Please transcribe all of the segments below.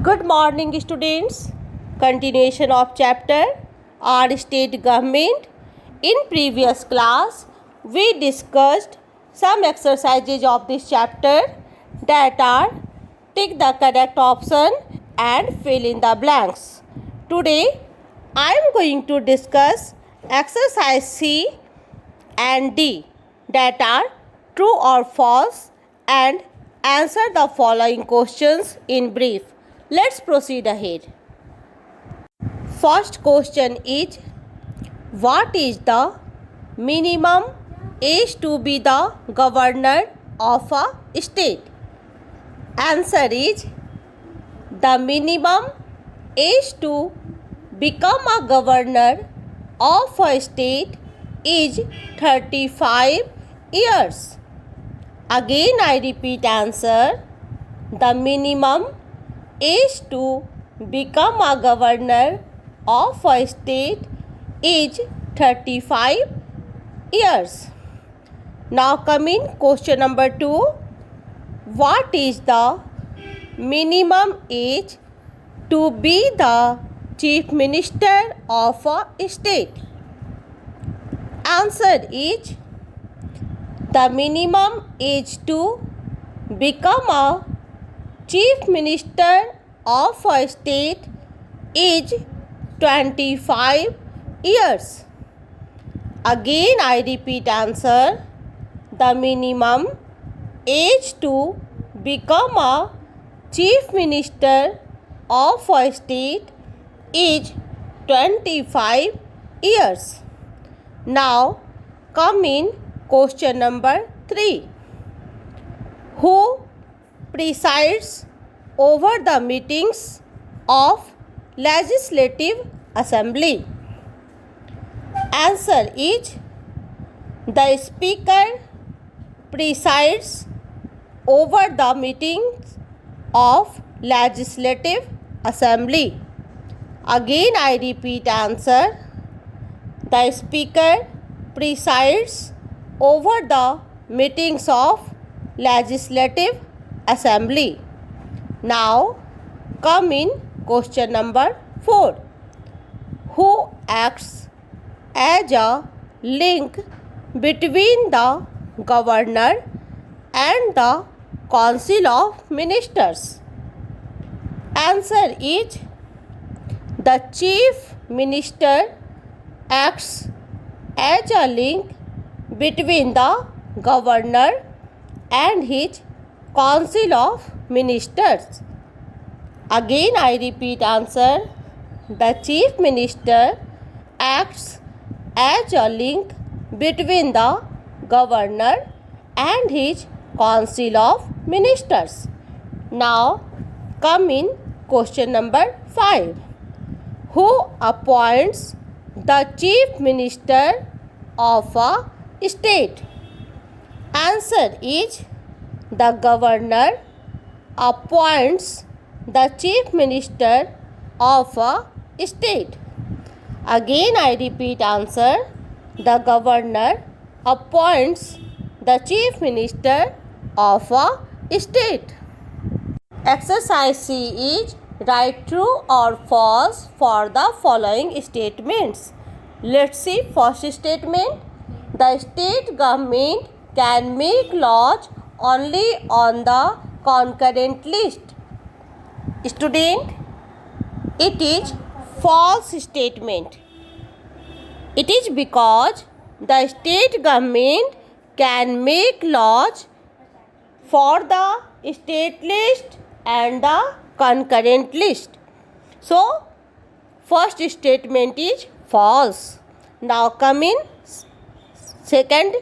Good morning, students. Continuation of chapter Our State Government. In previous class, we discussed some exercises of this chapter that are tick the correct option and fill in the blanks. Today, I am going to discuss exercise C and D that are true or false and answer the following questions in brief. Let's proceed ahead. First question is, what is the minimum age to be the governor of a state? Answer is, the minimum age to become a governor of a state is 35 years. Again I repeat answer. The minimum age to become a governor of a state is 35 years. Now coming question number 2. What is the minimum age to be the chief minister of a state? Answer is, the minimum age to become a chief minister of a state is 25 years. Again I repeat answer. The minimum age to become a chief minister of a state is 25 years. Now come in question number 3. Who presides over the meetings of Legislative Assembly? Answer is, the Speaker presides over the meetings of Legislative Assembly. Again I repeat answer. The Speaker presides over the meetings of Legislative Assembly. Now come in question number 4. Who acts as a link between the governor and the Council of Ministers? Answer is, the Chief Minister acts as a link between the governor and his Council of Ministers. Again I repeat answer. The Chief Minister acts as a link between the governor and his Council of Ministers. Now come in question number 5. Who appoints the Chief Minister of a state? Answer is, the governor appoints the Chief Minister of a state. Again I repeat answer. The governor appoints the Chief Minister of a state. Exercise C is, write true or false for the following statements. Let's see first statement. The state government can make laws only on the concurrent list. Student, it is false statement. It is because the state government can make laws for the state list and the concurrent list. So first statement is false. Now come in second.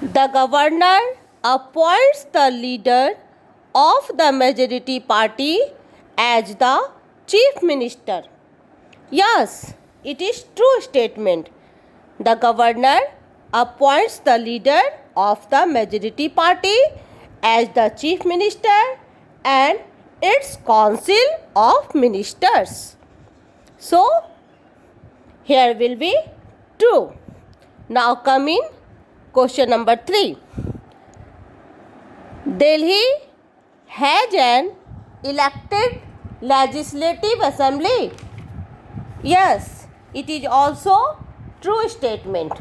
The governor appoints the leader of the majority party as the chief minister. Yes, it is true statement. The governor appoints the leader of the majority party as the chief minister and its council of ministers. So here will be true. Now come in question number 3. Delhi has an elected legislative assembly? Yes, it is also true statement.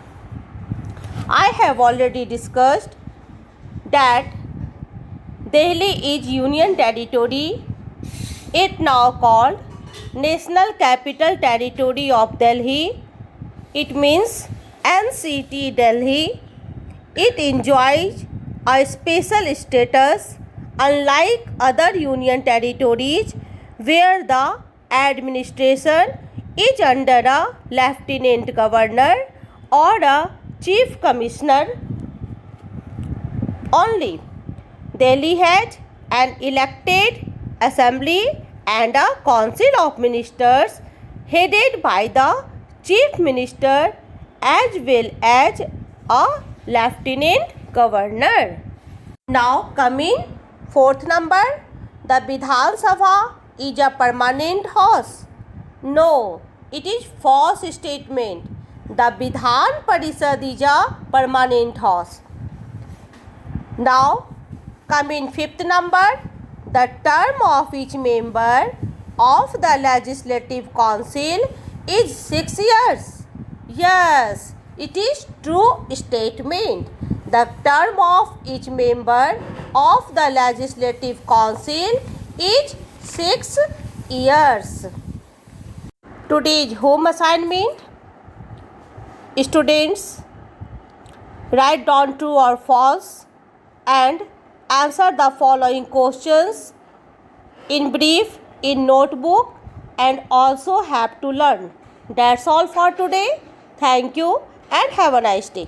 I have already discussed that Delhi is Union Territory. It now called National Capital Territory of Delhi. It means NCT Delhi. It enjoys a special status unlike other union territories where the administration is under a lieutenant governor or a chief commissioner only. Delhi has an elected assembly and a council of ministers headed by the chief minister as well as a lieutenant governor. Now coming fourth number, the Vidhan Sabha is a permanent house. No, it is false statement. The Vidhan Parishad is a permanent house. Now coming fifth number, the term of each member of the Legislative Council is 6 years. Yes, it is true statement. The term of each member of the Legislative Council is 6 years. Today's home assignment. Students, write down true or false and answer the following questions in brief in notebook and also have to learn. That's all for today. Thank you and have a nice day.